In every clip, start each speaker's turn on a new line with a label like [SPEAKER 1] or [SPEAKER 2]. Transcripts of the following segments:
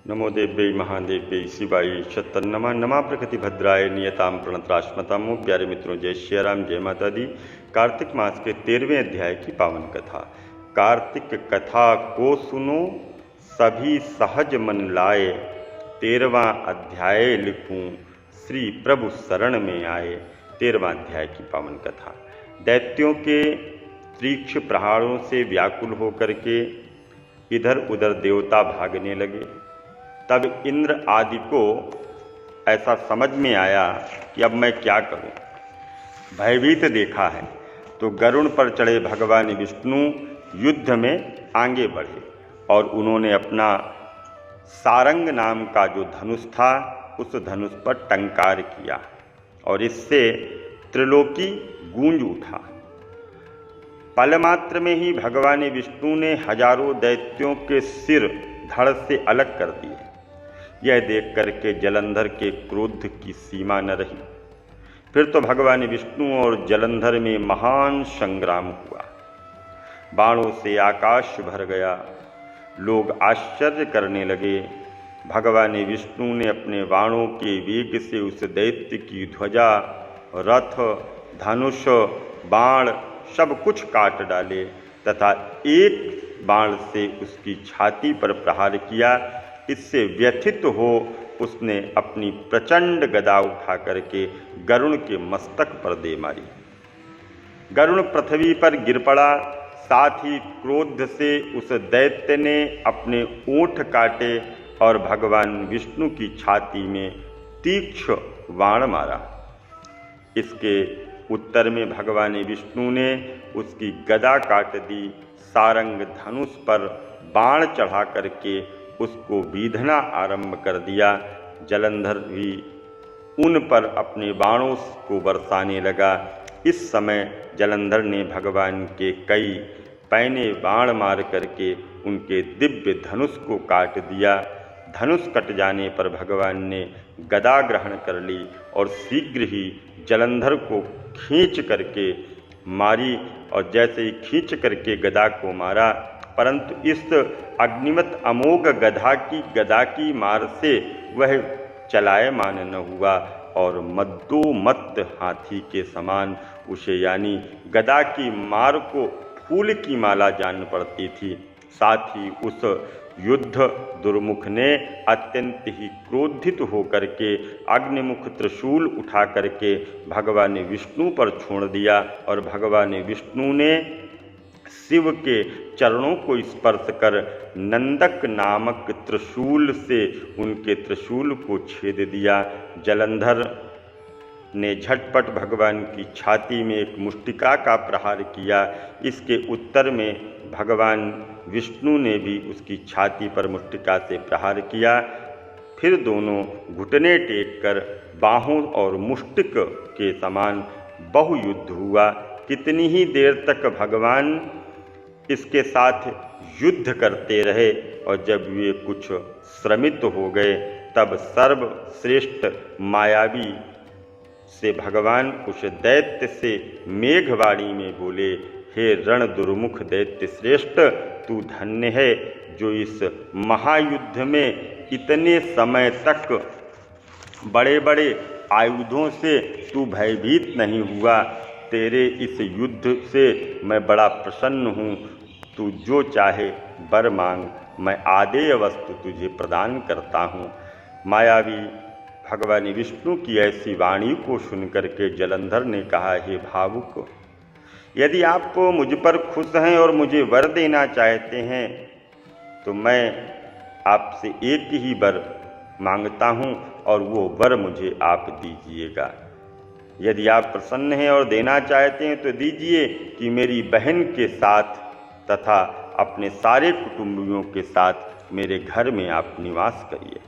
[SPEAKER 1] नमो देव्यै महादेव्यै शिवाय शतन्नमा नमा प्रकृति भद्राय नियताम प्रणत्राश्मतामो। प्यारे मित्रों, जय श्री राम, जय माता दी। कार्तिक मास के 13वें अध्याय की पावन कथा। कार्तिक कथा को सुनो सभी सहज मन लाए, 13वां अध्याय लिखूं श्री प्रभु शरण में आए। 13वां अध्याय की पावन कथा। दैत्यों के तीक्ष्ण प्रहारों से व्याकुल होकर के इधर उधर देवता भागने लगे। तब इंद्र आदि को ऐसा समझ में आया कि अब मैं क्या करूं। भयभीत देखा है तो गरुड़ पर चढ़े भगवान विष्णु युद्ध में आगे बढ़े और उन्होंने अपना सारंग नाम का जो धनुष था उस धनुष पर टंकार किया और इससे त्रिलोकी गूंज उठा। पल मात्र में ही भगवान विष्णु ने हजारों दैत्यों के सिर धड़ से अलग कर दिए। यह देख करके जलंधर के क्रोध की सीमा न रही। फिर तो भगवान विष्णु और जलंधर में महान संग्राम हुआ। बाणों से आकाश भर गया। लोग आश्चर्य करने लगे। भगवान विष्णु ने अपने बाणों के वेग से उस दैत्य की ध्वजा, रथ, धनुष, बाण सब कुछ काट डाले तथा एक बाण से उसकी छाती पर प्रहार किया। इससे व्यथित हो उसने अपनी प्रचंड गदा उठा करके गरुड़ के मस्तक पर दे मारी। गरुड़ पृथ्वी पर गिर पड़ा। साथ ही क्रोध से उस दैत्य ने अपने ओंठ काटे और भगवान विष्णु की छाती में तीक्ष्ण बाण मारा। इसके उत्तर में भगवान विष्णु ने उसकी गदा काट दी। सारंग धनुष पर बाण चढ़ा करके उसको बीधना आरंभ कर दिया। जलंधर भी उन पर अपने बाणों को बरसाने लगा। इस समय जलंधर ने भगवान के कई पैने बाण मार करके उनके दिव्य धनुष को काट दिया। धनुष कट जाने पर भगवान ने गदा ग्रहण कर ली और शीघ्र ही जलंधर को खींच करके मारी। और जैसे ही खींच करके गदा को मारा, परंतु इस अग्निमत अमोघ गदा की मार से वह चलायमान न हुआ और मद्दोमत्त हाथी के समान उसे यानी गदा की मार को फूल की माला जान पड़ती थी। साथ ही उस युद्ध दुर्मुख ने अत्यंत ही क्रोधित होकर के अग्निमुख त्रिशूल उठा करके भगवान विष्णु पर छोड़ दिया और भगवान विष्णु ने शिव के चरणों को स्पर्श कर नंदक नामक त्रिशूल से उनके त्रिशूल को छेद दिया। जलंधर ने झटपट भगवान की छाती में एक मुष्टिका का प्रहार किया। इसके उत्तर में भगवान विष्णु ने भी उसकी छाती पर मुष्टिका से प्रहार किया। फिर दोनों घुटने टेक कर बाहों और मुष्टिक के समान बहुयुद्ध हुआ। कितनी ही देर तक भगवान इसके साथ युद्ध करते रहे और जब वे कुछ श्रमित हो गए तब सर्वश्रेष्ठ मायावी से भगवान उस दैत्य से मेघवाणी में बोले, हे रण दुर्मुख दैत्य श्रेष्ठ, तू धन्य है जो इस महायुद्ध में इतने समय तक बड़े बड़े आयुधों से तू भयभीत नहीं हुआ। तेरे इस युद्ध से मैं बड़ा प्रसन्न हूँ। तू जो चाहे वर मांग, मैं आदेय वस्तु तुझे प्रदान करता हूँ। मायावी भगवान विष्णु की ऐसी वाणी को सुनकर के जलंधर ने कहा, हे भावुक, यदि आप मुझ पर खुश हैं और मुझे वर देना चाहते हैं तो मैं आपसे एक ही वर मांगता हूँ और वो वर मुझे आप दीजिएगा। यदि आप प्रसन्न हैं और देना चाहते हैं तो दीजिए कि मेरी बहन के साथ तथा अपने सारे कुटुंबियों के साथ मेरे घर में आप निवास करिए।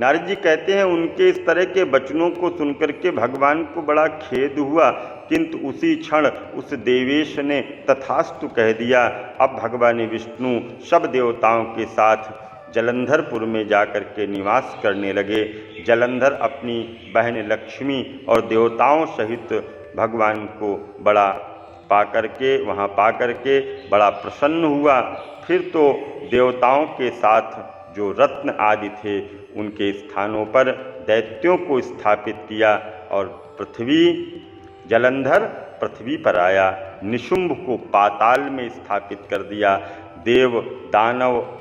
[SPEAKER 1] नारद जी कहते हैं, उनके इस तरह के वचनों को सुनकर के भगवान को बड़ा खेद हुआ, किंतु उसी क्षण उस देवेश ने तथास्तु कह दिया। अब भगवान विष्णु सब देवताओं के साथ जलंधरपुर में जाकर के निवास करने लगे। जलंधर अपनी बहन लक्ष्मी और देवताओं सहित भगवान को वहाँ पाकर के बड़ा प्रसन्न हुआ। फिर तो देवताओं के साथ जो रत्न आदि थे उनके स्थानों पर दैत्यों को स्थापित किया और पृथ्वी जलंधर पृथ्वी पर आया, निशुंभ को पाताल में स्थापित कर दिया, देव दानव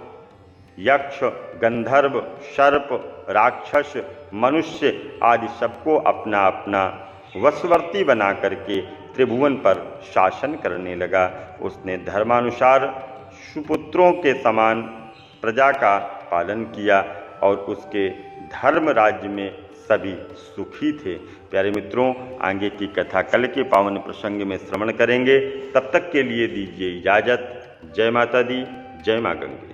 [SPEAKER 1] यक्ष गंधर्व सर्प राक्षस मनुष्य आदि सबको अपना अपना वशवर्ती बना करके त्रिभुवन पर शासन करने लगा। उसने धर्मानुसार सुपुत्रों के समान प्रजा का पालन किया और उसके धर्म राज्य में सभी सुखी थे। प्यारे मित्रों, आगे की कथा कल के पावन प्रसंग में श्रवण करेंगे। तब तक के लिए दीजिए इजाज़त। जय माता दी, जय माँ गंगे।